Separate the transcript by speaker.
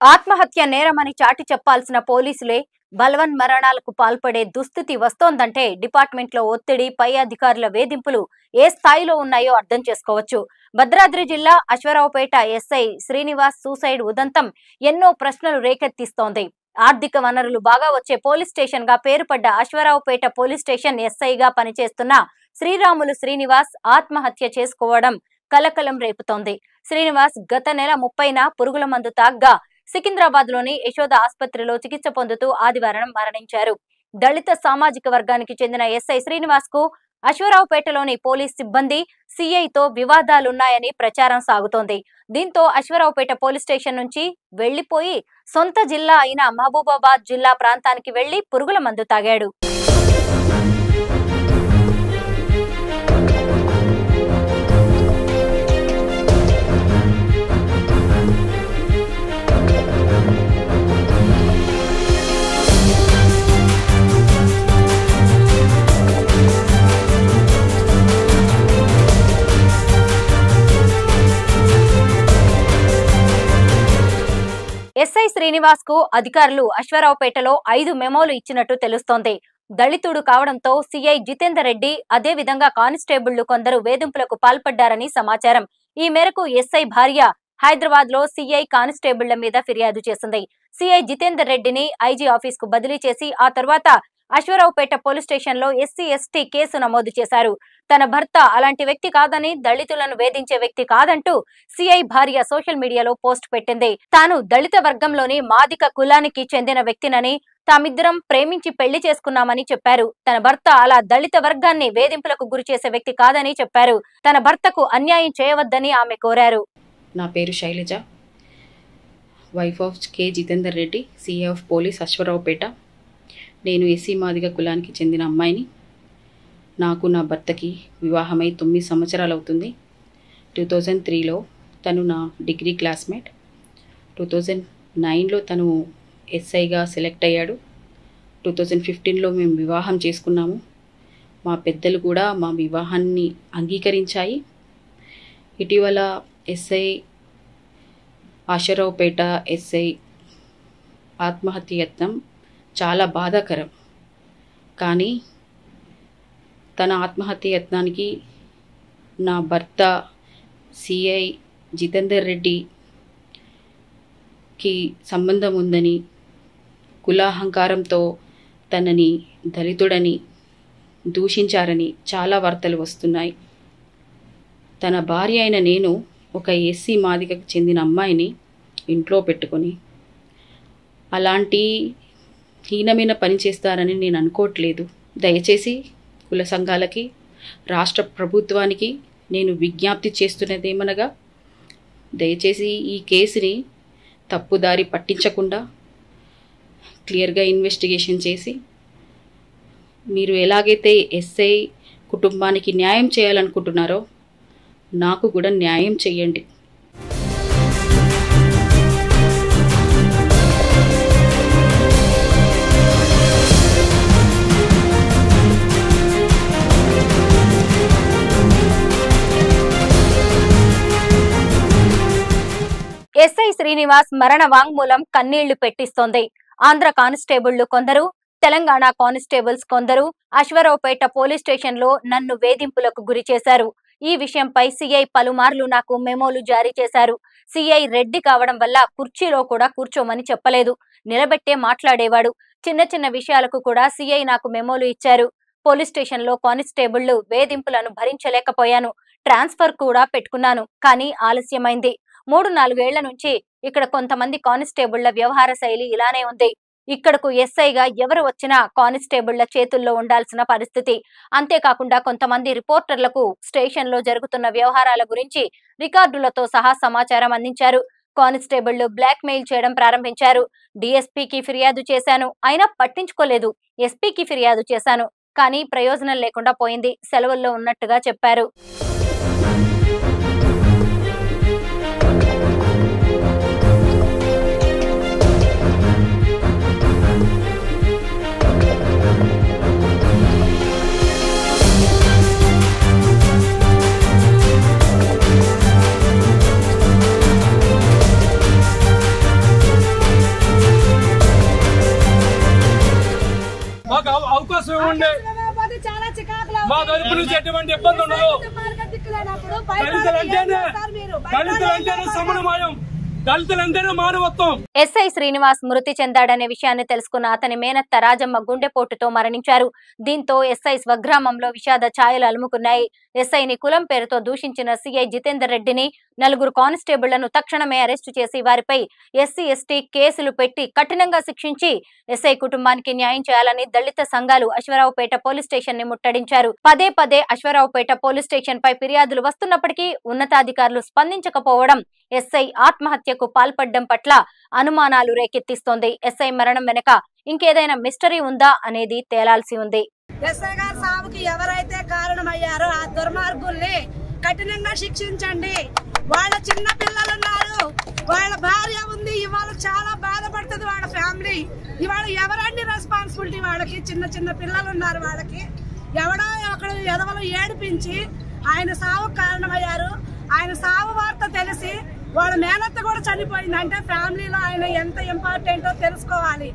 Speaker 1: ఆత్మహత్య నేరమని చాటి చెప్పాల్సిన పోలీసులే బలవన్ మరణాలకు పాల్పడే దుస్థితి వస్తోందంటే డిపార్ట్మెంట్ లో ఒత్తిడి, పై అధికారుల వేధింపులు ఏ స్థాయిలో ఉన్నాయో అర్థం చేసుకోవచ్చు. భద్రాద్రి జిల్లా అశ్వరావుపేట ఎస్ఐ శ్రీనివాస్ సూసైడ్ ఉదంతం ఎన్నో ప్రశ్నలు రేకెత్తిస్తోంది. ఆర్థిక వనరులు బాగా వచ్చే పోలీస్ స్టేషన్ గా పేరుపడ్డ అశ్వరావుపేట పోలీస్ స్టేషన్ ఎస్ఐగా పనిచేస్తున్న శ్రీరాములు శ్రీనివాస్ ఆత్మహత్య చేసుకోవడం కలకలం రేపుతోంది. శ్రీనివాస్ గత నెల 30న పురుగుల మందు తాగ్గా సికింద్రాబాద్ లోని యశోద ఆసుపత్రిలో చికిత్స పొందుతూ ఆదివారం మరణించారు. దళిత సామాజిక వర్గానికి చెందిన ఎస్ఐ శ్రీనివాస్ కు అశ్వరావుపేటలోని పోలీస్ సిబ్బంది సిఐతో వివాదాలున్నాయని ప్రచారం సాగుతోంది. దీంతో అశ్వరావుపేట పోలీస్ స్టేషన్ నుంచి వెళ్లిపోయి సొంత జిల్లా అయిన మహబూబాబాద్ జిల్లా ప్రాంతానికి వెళ్లి పురుగుల మందు తాగాడు. ఎస్ఐ శ్రీనివాస్ కు అధికారులు అశ్వరావుపేటలో 5 మెమోలు ఇచ్చినట్టు తెలుస్తోంది. దళితుడు కావడంతో సిఐ జితేందర్ రెడ్డి, అదే విధంగా కానిస్టేబుళ్లు కొందరు వేధింపులకు పాల్పడ్డారని సమాచారం. ఈ మేరకు ఎస్ఐ భార్య హైదరాబాద్ లో సిఐ, కానిస్టేబుళ్ల మీద ఫిర్యాదు చేసింది. సిఐ జితేందర్ రెడ్డిని ఐజీ ఆఫీస్ కు బదిలీ చేసి ఆ తర్వాత అశ్వరావుపేట పోలీస్ స్టేషన్ లో ఎస్సీ ఎస్టీ కేసు నమోదు చేశారు. తన భర్త అలాంటి వ్యక్తి కాదని, దళితులను వేధించే వ్యక్తి కాదంటూ సిఐ భార్య సోషల్ మీడియాలో పోస్ట్ పెట్టింది. తాను దళిత వర్గంలోని మాదిక కులానికి చెందిన వ్యక్తినని, తామిద్దరం ప్రేమించి పెళ్లి చేసుకున్నామని చెప్పారు. తన భర్త అలా దళిత వర్గాన్ని వేధింపులకు గురి చేసే వ్యక్తి కాదని చెప్పారు. తన భర్తకు అన్యాయం చేయవద్దని ఆమె కోరారు.
Speaker 2: నా పేరు Shailaja, wife of K Jitender Reddy, CI of police Aswaraopeta. నేను ఎస్సీ మాదిగ కులానికి చెందిన అమ్మాయిని. నాకు నా భర్తకి వివాహమై 9 సంవత్సరాలు అవుతుంది. 2003లో తను నా డిగ్రీ క్లాస్మేట్. 2009లో తను ఎస్ఐగా సెలెక్ట్ అయ్యాడు. 2015లో మేము వివాహం చేసుకున్నాము. మా పెద్దలు కూడా మా వివాహాన్ని అంగీకరించాయి. ఇటీవల ఎస్ఐ అశ్వరావుపేట ఎస్ఐ ఆత్మహత్య యత్నం చాలా బాధాకరం. కానీ తన ఆత్మహత్య యత్నానికి నా భర్త సిఐ జితేందర్ రెడ్డికి సంబంధం ఉందని, కులాహంకారంతో తనని దళితుడని దూషించారని చాలా వార్తలు వస్తున్నాయి. తన భార్య అయిన నేను ఒక ఎస్సీ మాదిగకు చెందిన అమ్మాయిని ఇంట్లో పెట్టుకొని అలాంటి హీనమైన పని చేస్తారని నేను అనుకోవట్లేదు. దయచేసి కుల సంఘాలకి, రాష్ట్ర ప్రభుత్వానికి నేను విజ్ఞప్తి చేస్తున్నదేమనగా, దయచేసి ఈ కేసుని తప్పుదారి పట్టించకుండా క్లియర్గా ఇన్వెస్టిగేషన్ చేసి, మీరు ఎలాగైతే ఎస్ఐ కుటుంబానికి న్యాయం చేయాలనుకుంటున్నారో నాకు కూడా న్యాయం చేయండి.
Speaker 1: ఎస్ఐ శ్రీనివాస్ మరణ వాంగ్మూలం కన్నీళ్లు పెట్టిస్తోంది. ఆంధ్ర కానిస్టేబుళ్లు కొందరు, తెలంగాణ కానిస్టేబుల్స్ కొందరు అశ్వరావుపేట పోలీస్ స్టేషన్ లో నన్ను వేధింపులకు గురి చేశారు. ఈ విషయంపై సిఐ పలుమార్లు నాకు మెమోలు జారీ చేశారు. సిఐ రెడ్డి కావడం వల్ల కుర్చీలో కూడా కూర్చోమని చెప్పలేదు, నిలబెట్టే మాట్లాడేవాడు. చిన్న చిన్న విషయాలకు కూడా సిఐ నాకు మెమోలు ఇచ్చారు. పోలీస్ స్టేషన్ లో కానిస్టేబుళ్లు వేధింపులను భరించలేకపోయాను. ట్రాన్స్ఫర్ కూడా పెట్టుకున్నాను, కానీ ఆలస్యమైంది. 3-4 ఏళ్ల నుంచి ఇక్కడ కొంతమంది కానిస్టేబుళ్ల వ్యవహార శైలి ఇలానే ఉంది. ఇక్కడకు ఎస్ఐగా ఎవరు వచ్చినా కానిస్టేబుళ్ల చేతుల్లో ఉండాల్సిన పరిస్థితి. అంతేకాకుండా కొంతమంది రిపోర్టర్లకు స్టేషన్ లో జరుగుతున్న వ్యవహారాల గురించి రికార్డులతో సహా సమాచారం అందించారు. కానిస్టేబుళ్లు బ్లాక్ మెయిల్ చేయడం ప్రారంభించారు. డిఎస్పీకి ఫిర్యాదు చేశాను, అయినా పట్టించుకోలేదు. ఎస్పీకి ఫిర్యాదు చేశాను, కానీ ప్రయోజనం లేకుండా పోయింది. సెలవుల్లో ఉన్నట్టుగా చెప్పారు.
Speaker 3: ఉండే మా తరపు నుంచి ఎటువంటి ఇబ్బంది ఉండదు. దళితులంటేనే సమన్వయం, దళితులంటేనే మానవత్వం.
Speaker 1: ఎస్ఐ శ్రీనివాస్ మృతి చెందాడనే విషయాన్ని తెలుసుకున్న అతని మేనత్త రాజమ్మ గుండెపోటుతో మరణించారు. దీంతో ఎస్ఐ స్వగ్రామంలో విషాద ఛాయలు అలుముకున్నాయి. ఎస్ఐని కులం పేరుతో దూషించిన సిఐ జితేందర్ రెడ్డిని, 4 కానిస్టేబుళ్లను తక్షణమే అరెస్టు చేసి వారిపై ఎస్సీ ఎస్టీ కేసులు పెట్టి కఠినంగా శిక్షించి ఎస్ఐ కుటుంబానికి న్యాయం చేయాలని దళిత సంఘాలు అశ్వరావుపేట పోలీస్ స్టేషన్ ని ముట్టడించారు. పదే అశ్వరావుపేట పోలీస్ స్టేషన్ పై ఫిర్యాదులు వస్తున్నప్పటికీ ఉన్నతాధికారులు స్పందించకపోవడం ఎస్ఐ ఆత్మహత్యకు పాల్పడడం పట్ల అనుమానాలు రేకెత్తిస్తోంది. ఎస్ఐ మరణం వెనుక ఇంకేదైనా మిస్టరీ ఉందా అనేది తేలాల్సి ఉంది.
Speaker 4: ఎస్ఐ గారి సావుకి ఎవరైతే కారణమయ్యారో ఆ దుర్మార్గుల్ని కఠినంగా శిక్షించండి. వాళ్ళ చిన్న పిల్లలు ఉన్నారు, వాళ్ళ భార్య ఉంది, ఇవాళ చాలా బాధపడుతుంది వాళ్ళ ఫ్యామిలీ. ఇవాళ ఎవరండి రెస్పాన్సిబిలిటీ? వాళ్ళకి చిన్న పిల్లలు ఉన్నారు. వాళ్ళకి ఎవడో ఒకడు ఎదవలు ఏడిపించి ఆయన సావుకు కారణమయ్యారు. ఆయన సావు వార్త తెలిసి వాళ్ళ మేనత్త కూడా చనిపోయింది అంటే ఫ్యామిలీలో ఆయన ఎంత ఇంపార్టెంటో తెలుసుకోవాలి.